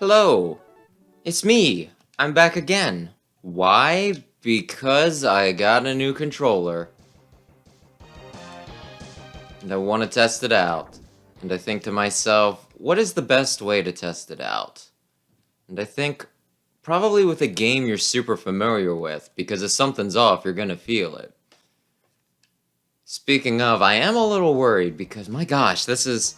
Hello, it's me. I'm back again. Why? Because I got a new controller. And I want to test it out. And I think to myself, what is the best way to test it out? And I think probably with a game you're super familiar with, because if something's off, you're gonna feel it. Speaking of, I am a little worried because, my gosh, it's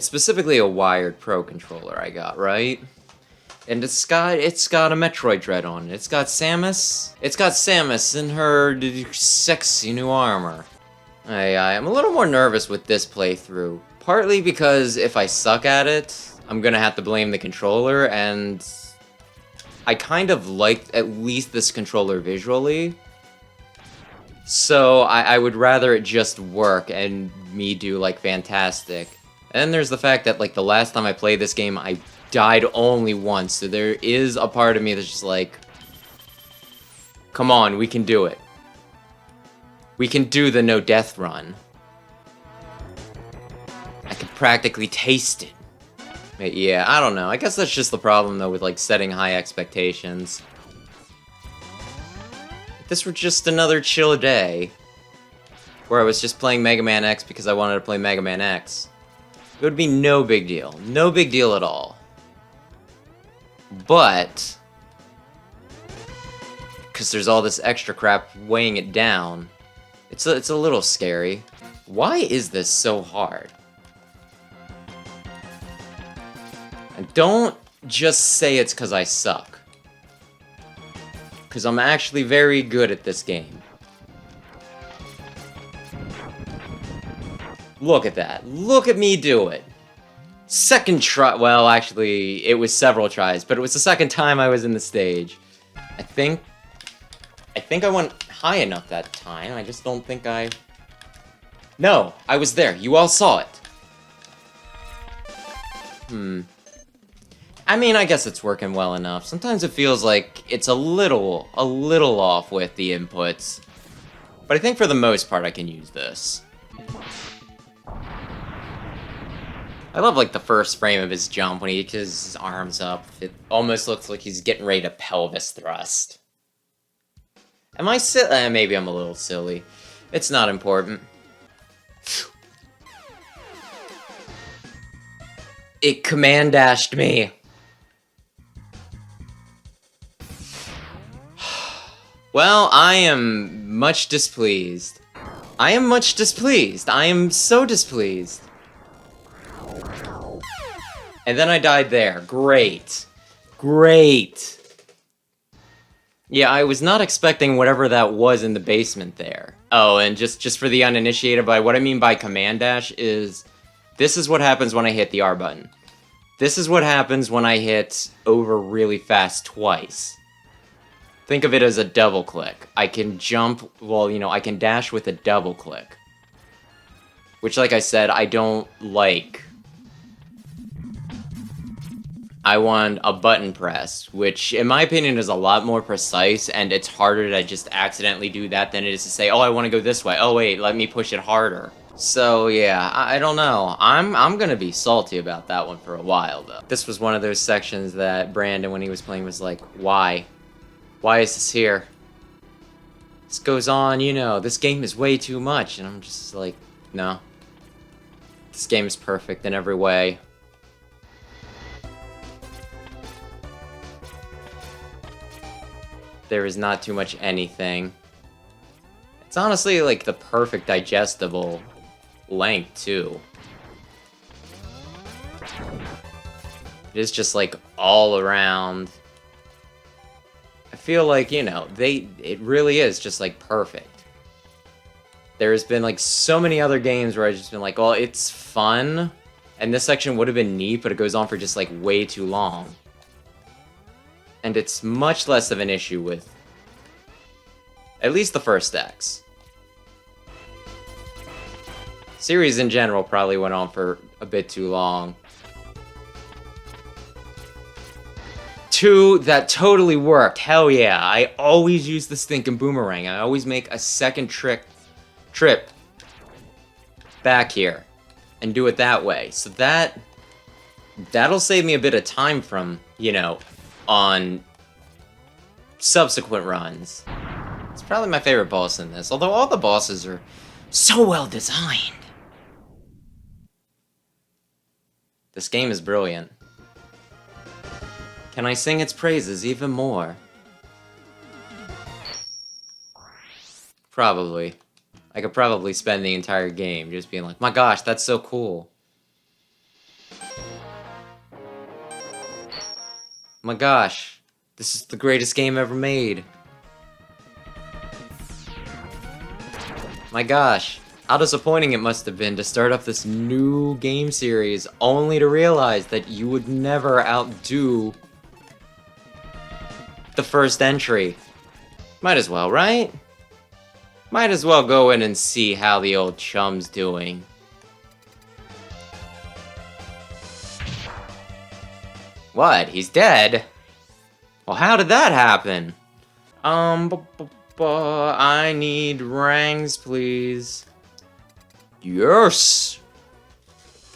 specifically a wired Pro controller I got, right? And it's got a Metroid Dread on it. It's got Samus in her sexy new armor. I'm a little more nervous with this playthrough. Partly because if I suck at it, I'm gonna have to blame the controller, and I kind of liked at least this controller visually. So I would rather it just work and me do like fantastic. And then there's the fact that like the last time I played this game, I died only once, so there is a part of me that's just like, come on, we can do it. We can do the no death run. I can practically taste it. But yeah, I don't know. I guess that's just the problem though with like setting high expectations. If this were just another chill day, where I was just playing Mega Man X because I wanted to play Mega Man X, it would be no big deal. No big deal at all. But because there's all this extra crap weighing it down, it's a little scary. Why is this so hard? And don't just say it's because I suck. Because I'm actually very good at this game. Look at that. Look at me do it. Second try. Well, actually, it was several tries, but it was the second time I was in the stage. I think I went high enough that time. I just don't think I... No, I was there. You all saw it. I mean, I guess it's working well enough. Sometimes it feels like it's a little off with the inputs. But I think for the most part I can use this. I love, like, the first frame of his jump when he gets his arms up. It almost looks like he's getting ready to pelvis thrust. Am I silly? Maybe I'm a little silly. It's not important. It command-dashed me. Well, I am much displeased. I am much displeased. I am so displeased. And then I died there. Great. Great. Yeah, I was not expecting whatever that was in the basement there. Oh, and just for the uninitiated, by what I mean by command dash is, this is what happens when I hit the R button. This is what happens when I hit over really fast twice. Think of it as a double click. I can jump, well, you know, I can dash with a double click. Which, like I said, I don't like. I want a button press, which, in my opinion, is a lot more precise, and it's harder to just accidentally do that than it is to say, oh, I want to go this way. Oh, wait, let me push it harder. So, yeah, I don't know. I'm gonna be salty about that one for a while, though. This was one of those sections that Brandon, when he was playing, was like, why? Why is this here? This goes on, you know, this game is way too much. And I'm just like, no. This game is perfect in every way. There is not too much anything. It's honestly like the perfect digestible length, too. It is just like all around. I feel like, you know, it really is just like perfect. There's been like so many other games where I've just been like, well, it's fun, and this section would have been neat, but it goes on for just like way too long. And it's much less of an issue with at least the first X. Series in general probably went on for a bit too long. 2, that totally worked. Hell yeah. I always use the stinking boomerang. I always make a second trip back here and do it that way. So that That'll save me a bit of time from, you know, on subsequent runs. It's probably my favorite boss in this, although all the bosses are so well designed. This game is brilliant. Can I sing its praises even more? Probably. I could probably spend the entire game just being like, my gosh, that's so cool. My gosh, this is the greatest game ever made. My gosh, how disappointing it must have been to start up this new game series only to realize that you would never outdo the first entry. Might as well, right? Might as well go in and see how the old chum's doing. What? He's dead? Well, how did that happen? I need rangs, please. Yes!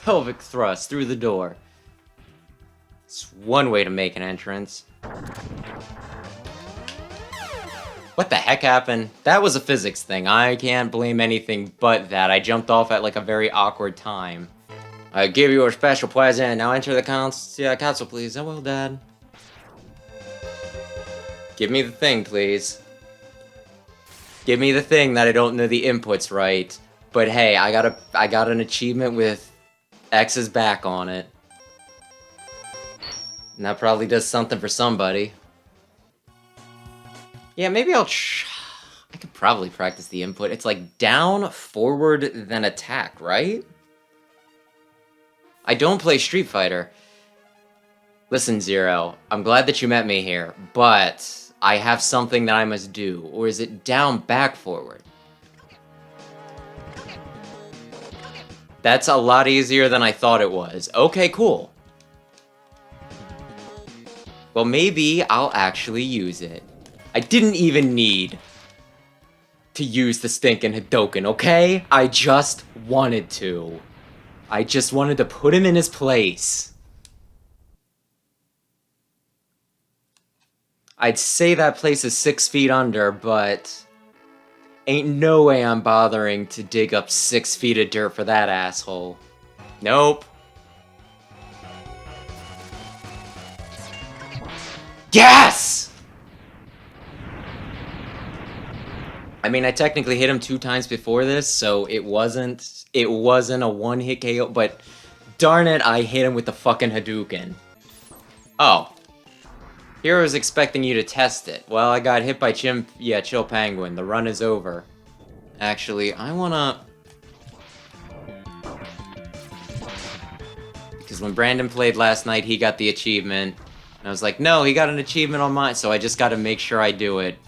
Pelvic thrust through the door. It's one way to make an entrance. What the heck happened? That was a physics thing. I can't blame anything but that. I jumped off at like a very awkward time. I give you a special present. Now enter the console, please. I will, Dad. Give me the thing, please. Give me the thing that I don't know the inputs right. But hey, I got an achievement with X's back on it. And that probably does something for somebody. Yeah, maybe I could probably practice the input. It's like down, forward, then attack, right? I don't play Street Fighter. Listen, Zero, I'm glad that you met me here, but I have something that I must do. Or is it down, back, forward? That's a lot easier than I thought it was. Okay, cool. Well, maybe I'll actually use it. I didn't even need to use the stinking Hadouken, okay? I just wanted to. I just wanted to put him in his place. I'd say that place is 6 feet under, but ain't no way I'm bothering to dig up 6 feet of dirt for that asshole. Nope. Yes! I mean, I technically hit him 2 times before this, so it wasn't a one-hit KO, but darn it, I hit him with the fucking Hadouken. Oh. Here I was expecting you to test it. Well, I got hit by Chill Penguin. The run is over. Actually, I wanna... Because when Brandon played last night, he got the achievement. And I was like, no, he got an achievement on mine, so I just gotta make sure I do it.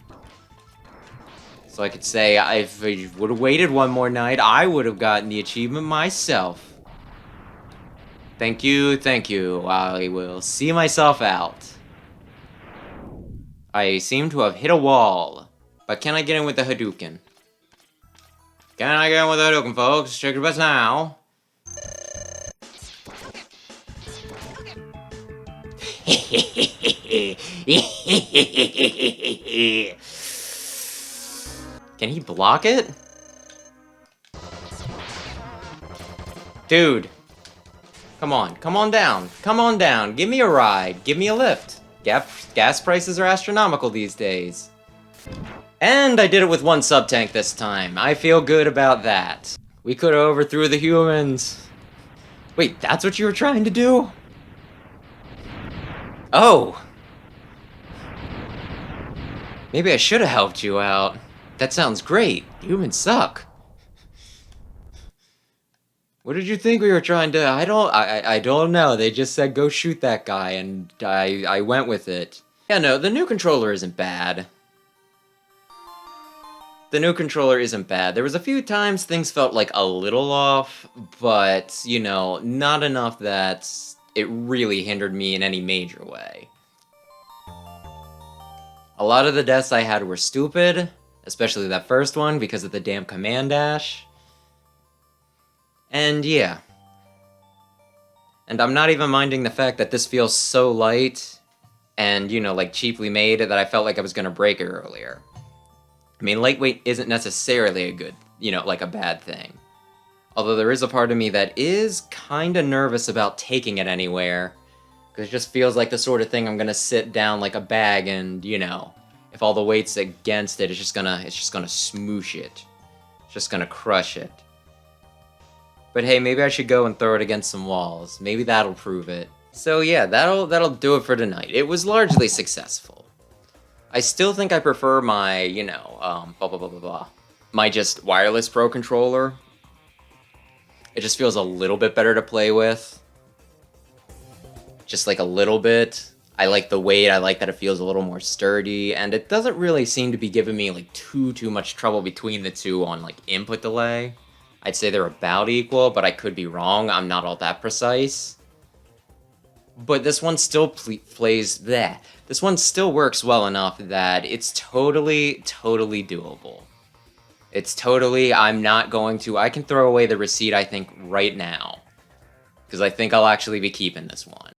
So I could say, if I would have waited one more night, I would have gotten the achievement myself. Thank you, thank you. I will see myself out. I seem to have hit a wall. But can I get in with the Hadouken? Can I get in with the Hadouken, folks? Check your butts now. Can he block it? Dude. Come on down. Come on down. Give me a ride. Give me a lift. Gas prices are astronomical these days. And I did it with 1 sub-tank this time. I feel good about that. We could have overthrew the humans. Wait, that's what you were trying to do? Oh. Maybe I should have helped you out. That sounds great. Humans suck. What did you think we were trying to... I don't know. They just said go shoot that guy, and I went with it. Yeah, no, the new controller isn't bad. The new controller isn't bad. There was a few times things felt like a little off, but, you know, not enough that it really hindered me in any major way. A lot of the deaths I had were stupid, especially that first one because of the damn command dash. And yeah. And I'm not even minding the fact that this feels so light and, you know, like cheaply made that I felt like I was going to break it earlier. I mean, lightweight isn't necessarily a good, you know, like a bad thing. Although there is a part of me that is kind of nervous about taking it anywhere. Because it just feels like the sort of thing I'm going to sit down like a bag and, you know, if all the weight's against it, it's just gonna smoosh it. It's just gonna crush it. But hey, maybe I should go and throw it against some walls. Maybe that'll prove it. So yeah, that'll do it for tonight. It was largely successful. I still think I prefer my, you know, blah blah blah blah blah. My just wireless Pro controller. It just feels a little bit better to play with. Just like a little bit. I like the weight, I like that it feels a little more sturdy, and it doesn't really seem to be giving me like too much trouble between the two on like input delay. I'd say they're about equal, but I could be wrong, I'm not all that precise. But this one still plays that. This one still works well enough that it's totally doable. It's totally, I can throw away the receipt I think right now. Because I think I'll actually be keeping this one.